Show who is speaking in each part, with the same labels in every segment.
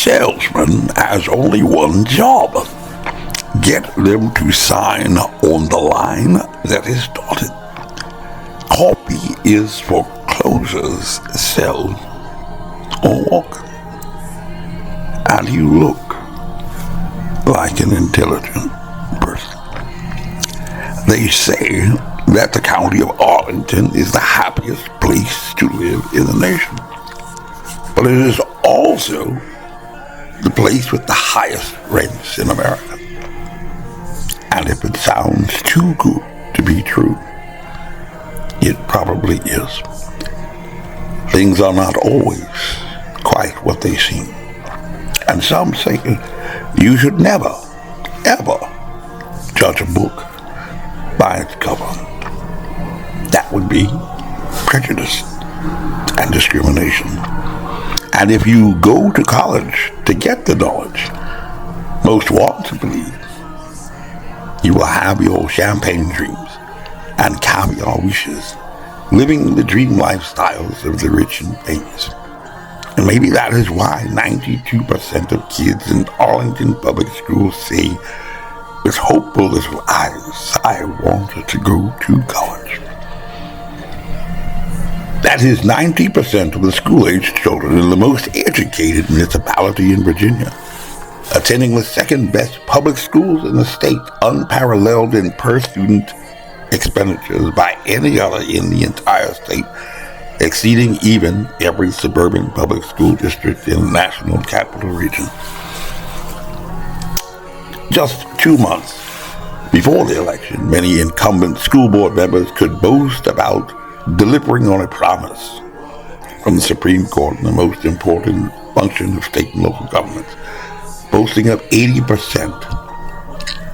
Speaker 1: salesman has only one job: get them to sign on the line that is dotted. Copy is for closers, sell, or walk. And you look like an intelligent person. They say that the county of Arlington is the happiest place to live in the nation. But it is also the place with the highest rents in America. And if it sounds too good to be true, it probably is. Things are not always quite what they seem. And some say you should never, ever judge a book by its cover. That would be prejudice and discrimination. And if you go to college to get the knowledge most want to believe, you will have your champagne dreams and caviar wishes, living the dream lifestyles of the rich and famous. And maybe that is why 92% of kids in Arlington public schools say with hopeful little eyes, I wanted to go to college. That is 90% of the school-aged children in the most educated municipality in Virginia, attending the second best public schools in the state, unparalleled in per-student expenditures by any other in the entire state, exceeding even every suburban public school district in the national capital region. Just 2 months before the election, many incumbent school board members could boast about delivering on a promise from the Supreme Court in the most important function of state and local governments, boasting of 80%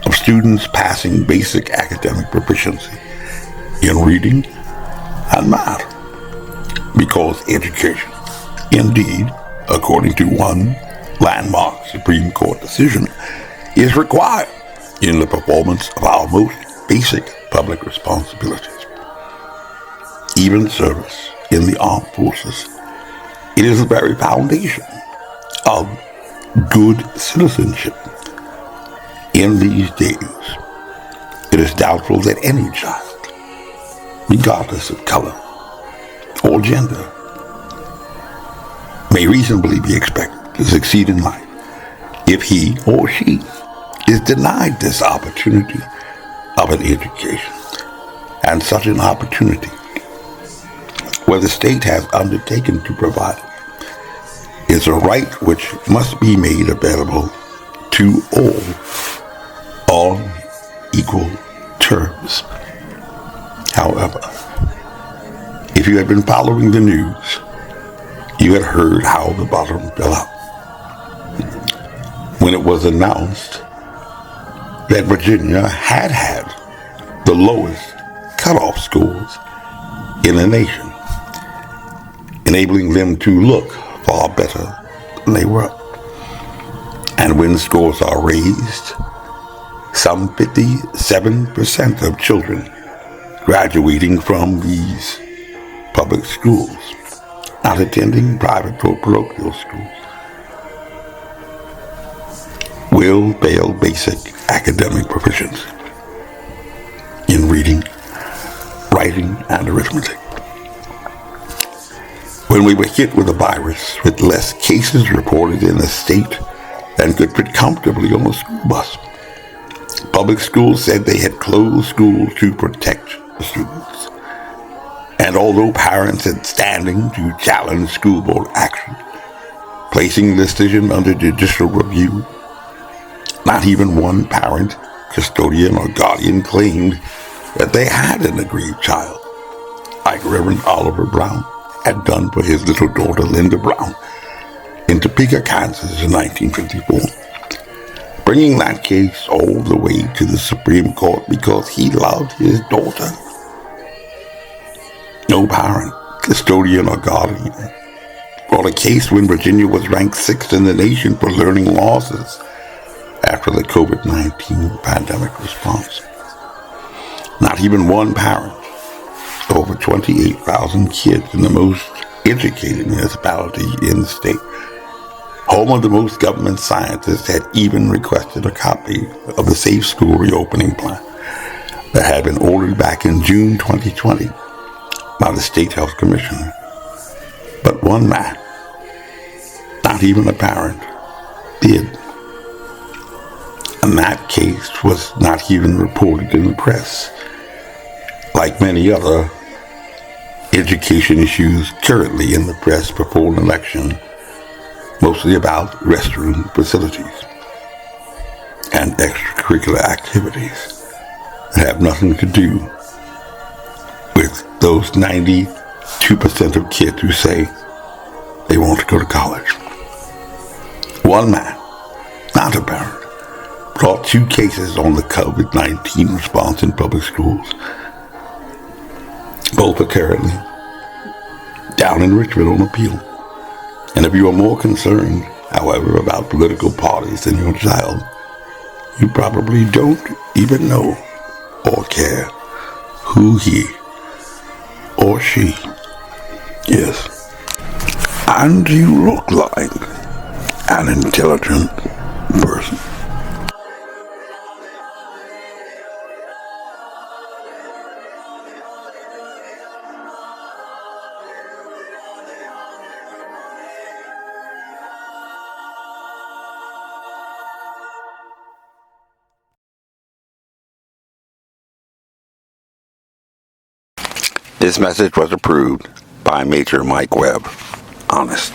Speaker 1: of students passing basic academic proficiency in reading and math. Because education, indeed, according to one landmark Supreme Court decision, is required in the performance of our most basic public responsibilities. Even service in the armed forces. It is the very foundation of good citizenship. In these days, it is doubtful that any child, regardless of color or gender, may reasonably be expected to succeed in life if he or she is denied this opportunity of an education. And such an opportunity, where the state has undertaken to provide it, is a right which must be made available to all on equal terms. However, if you had been following the news, you had heard how the bottom fell out when it was announced that Virginia had the lowest cutoff scores in the nation, enabling them to look far better than they were. And when scores are raised, some 57% of children graduating from these public schools, not attending private or parochial schools, will fail basic academic proficiency in reading, writing, and arithmetic. When we were hit with a virus with less cases reported in the state than could fit comfortably on a school bus, public schools said they had closed schools to protect the students. And although parents had standing to challenge school board action, placing the decision under judicial review, not even one parent, custodian, or guardian claimed that they had an aggrieved child, like Reverend Oliver Brown had done for his little daughter Linda Brown in Topeka, Kansas in 1954, bringing that case all the way to the Supreme Court because he loved his daughter. No parent, custodian, or guardian brought a case when Virginia was ranked 6th in the nation for learning losses after the COVID-19 pandemic response. Not even one parent, over 28,000 kids in the most educated municipality in the state, home of the most government scientists, had even requested a copy of the Safe School Reopening Plan that had been ordered back in June 2020 by the State Health Commissioner. But one man, not even a parent, did. And that case was not even reported in the press. Like many other education issues currently in the press before an election, mostly about restroom facilities and extracurricular activities that have nothing to do with those 92% of kids who say they want to go to college. One man, not a parent, brought 2 cases on the COVID-19 response in public schools. Both are currently down in Richmond on appeal. And if you are more concerned, however, about political parties than your child, you probably don't even know or care who he or she is. And you look like an intelligent person. This message was approved by Major Mike Webb. Honest.